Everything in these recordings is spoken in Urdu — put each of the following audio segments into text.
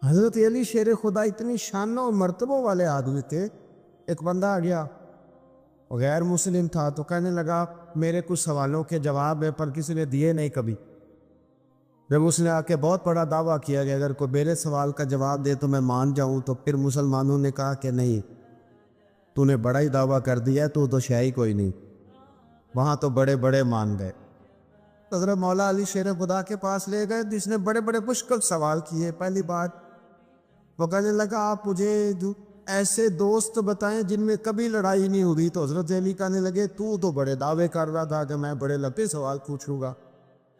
حضرت علی شیر خدا اتنی شانوں اور مرتبوں والے آدمی تھے. ایک بندہ آ گیا، غیر مسلم تھا، تو کہنے لگا میرے کچھ سوالوں کے جواب ہے پر کسی نے دیے نہیں کبھی. جب اس نے آ کے بہت بڑا دعویٰ کیا کہ اگر کوئی میرے سوال کا جواب دے تو میں مان جاؤں، تو پھر مسلمانوں نے کہا کہ نہیں، تو نے بڑا ہی دعویٰ کر دیا ہے، تو شے کوئی نہیں. وہاں تو بڑے بڑے مان گئے. حضرت مولا علی شیر خدا کے پاس لے گئے، جس نے بڑے بڑے مشکل سوال کیے. پہلی بات وہ کہنے لگا آپ مجھے ایسے دوست بتائیں جن میں کبھی لڑائی نہیں ہوئی. تو حضرت علی کہنے لگے تو بڑے دعوے کر رہا تھا کہ میں بڑے لمبے سوال پوچھوں گا.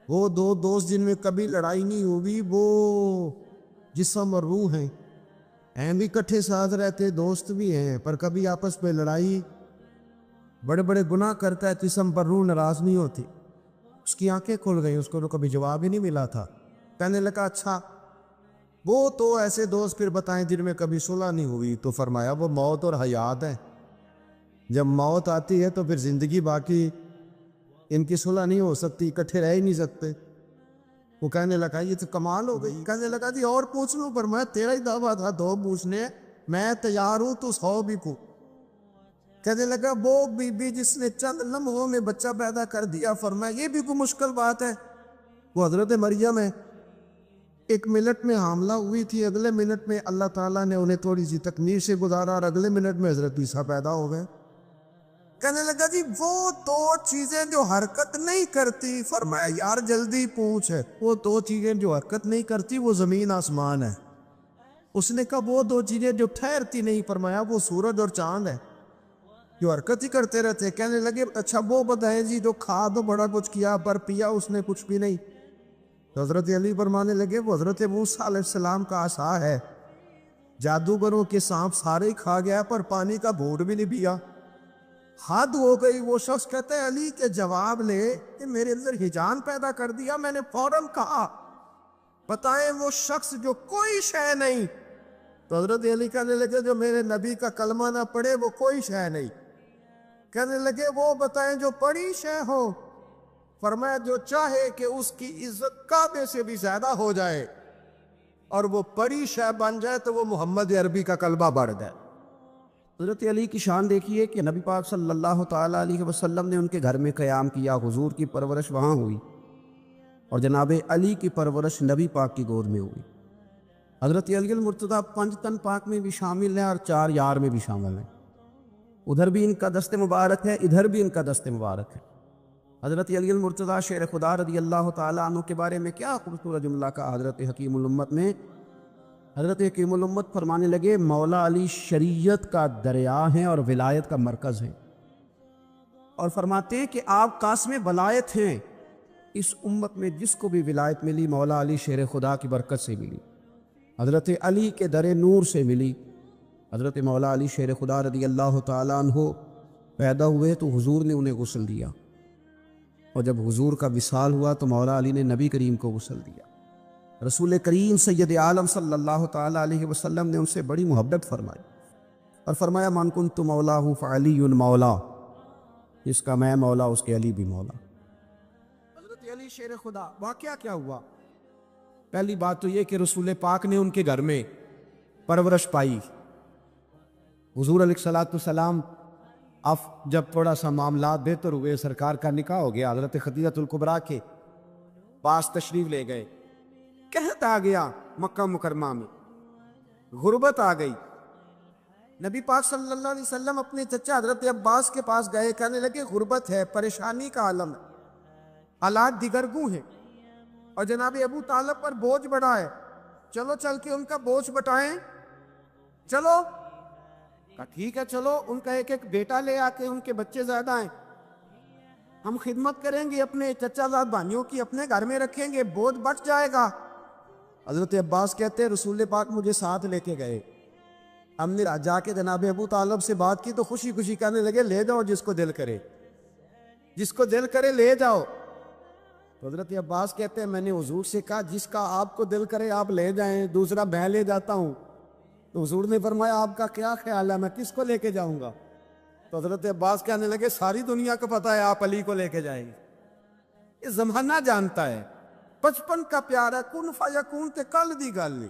وہ دو دوست جن میں کبھی لڑائی نہیں ہوئی وہ جسم اور روح ہیں بھی کٹھے ساتھ رہتے، دوست بھی ہیں، پر کبھی آپس میں لڑائی، بڑے بڑے گناہ کرتا ہے، جسم پر روح ناراض نہیں ہوتی. اس کی آنکھیں کھل گئی، اس کو تو کبھی جواب ہی نہیں ملا تھا. کہنے لگا اچھا وہ تو ایسے دوست پھر بتائیں جن میں کبھی صلح نہیں ہوئی. تو فرمایا وہ موت اور حیات ہے. جب موت آتی ہے تو پھر زندگی باقی ان کی صلح نہیں ہو سکتی، اکٹھے رہ ہی نہیں سکتے. وہ کہنے لگا یہ تو کمال ہو گئی. کہنے لگا جی اور پوچھ لوں، پر میں تیرا ہی دعویٰ تھا 2 پوچھنے، میں تیار ہوں تو 100 بھی پوچھ. کہنے لگا وہ بی بی جس نے چند لمحوں میں بچہ پیدا کر دیا، فرمایا یہ بھی کوئی مشکل بات ہے. وہ حضرت مریم ہے. 1 منٹ میں حاملہ ہوئی تھی، اگلے منٹ میں اللہ تعالیٰ نے انہیں تھوڑی سی تکمیل سے گزارا اور اگلے منٹ میں حضرت عیسیٰ پیدا ہو گئے. کہنے لگا جی وہ 2 چیزیں جو حرکت نہیں کرتی، فرمایا یار جلدی پوچھ ہے. وہ 2 چیزیں جو حرکت نہیں کرتی وہ زمین آسمان ہے. اس نے کہا وہ 2 چیزیں جو ٹھہرتی نہیں، فرمایا وہ سورج اور چاند ہے جو حرکت ہی کرتے رہتے. کہنے لگے اچھا وہ بتائیں جی جو کھا تو بڑا کچھ کیا پر پیا اس نے کچھ بھی نہیں. تو حضرت علی فرمانے لگے وہ حضرت موسیٰ علیہ السلام کا عصا ہے، جادوگروں کے سانپ سارے ہی کھا گیا پر پانی کا گھونٹ بھی نہیں پیا. حد ہو گئی. وہ شخص کہتا ہے علی کے جواب لے کہ میرے اندر ہیجان پیدا کر دیا. میں نے فوراً کہا بتائیں وہ شخص جو کوئی شے نہیں. تو حضرت علی کہنے لگے جو میرے نبی کا کلمہ نہ پڑھے وہ کوئی شے نہیں. کہنے لگے وہ بتائیں جو بڑی شے ہو. فرمایا جو چاہے کہ اس کی عزت کعبے سے بھی زیادہ ہو جائے اور وہ بڑی شے بن جائے تو وہ محمد عربی کا کلمہ بڑھ جائے. حضرت علی کی شان دیکھیے کہ نبی پاک صلی اللہ تعالیٰ علیہ وسلم نے ان کے گھر میں قیام کیا، حضور کی پرورش وہاں ہوئی اور جناب علی کی پرورش نبی پاک کی گود میں ہوئی. حضرت علی المرتضیٰ 5 تن پاک میں بھی شامل ہیں اور 4 یار میں بھی شامل ہیں. ادھر بھی ان کا دست مبارک ہے، ادھر بھی ان کا دست مبارک ہے. حضرت علی المرتضیٰ شیر خدا رضی اللہ تعالیٰ عنہ کے بارے میں کیا خوبصورت جملہ کہا حضرت حکیم الامت نے. حضرت حکیم الامت فرمانے لگے مولا علی شریعت کا دریا ہیں اور ولایت کا مرکز ہیں، اور فرماتے ہیں کہ آپ قاسم ولایت ہیں. اس امت میں جس کو بھی ولایت ملی مولا علی شیر خدا کی برکت سے ملی، حضرت علی کے در نور سے ملی. حضرت مولا علی شیر خدا رضی اللہ تعالیٰ عنہ پیدا ہوئے تو حضور نے انہیں غسل دیا، اور جب حضور کا وصال ہوا تو مولا علی نے نبی کریم کو غسل دیا. رسول کریم سید عالم صلی اللہ تعالیٰ علیہ وسلم نے ان سے بڑی محبت فرمائی اور فرمایا من کنت مولا فعلی مولا، جس کا میں مولا اس کے علی بھی مولا. حضرت علی شیر خدا واقعہ کیا ہوا؟ پہلی بات تو یہ کہ رسول پاک نے ان کے گھر میں پرورش پائی. حضور علیہ السلام اب جب تھوڑا سا معاملات بہتر ہوئے، سرکار کا نکاح ہو گیا، حضرت خدیجہ الکبریٰ کے پاس تشریف لے گئے. قحط آ گیا مکہ مکرمہ میں، غربت آ گئی. نبی پاک صلی اللہ علیہ وسلم اپنے چچا حضرت عباس کے پاس گئے، کہنے لگے غربت ہے، پریشانی کا عالم ہے، حالات دیگرگوں ہیں اور جناب ابو طالب پر بوجھ بڑھا ہے، چلو چل کے ان کا بوجھ بٹائیں. چلو کہا ٹھیک ہے چلو، ان کا ایک بیٹا لے آ کے، ان کے بچے زیادہ ہیں، ہم خدمت کریں گے اپنے چچا زاد بھائیوں کی، اپنے گھر میں رکھیں گے، بوجھ بٹ جائے گا. حضرت عباس کہتے ہیں رسول پاک مجھے ساتھ لے کے گئے. ہم نے جا کے جناب ابو طالب سے بات کی تو خوشی خوشی کہنے لگے لے جاؤ جس کو دل کرے، جس کو دل کرے لے جاؤ. تو حضرت عباس کہتے ہیں میں نے حضور سے کہا جس کا آپ کو دل کرے آپ لے جائیں، دوسرا میں لے جاتا ہوں. تو حضور نے فرمایا آپ کا کیا خیال ہے، میں کس کو لے کے جاؤں گا؟ تو حضرت عباس کہنے لگے ساری دنیا کو پتہ ہے آپ علی کو لے کے جائیں گے. یہ زمانہ جانتا ہے، 55 کا پیار ہے، کن فیکون تے کل دی گل نہیں.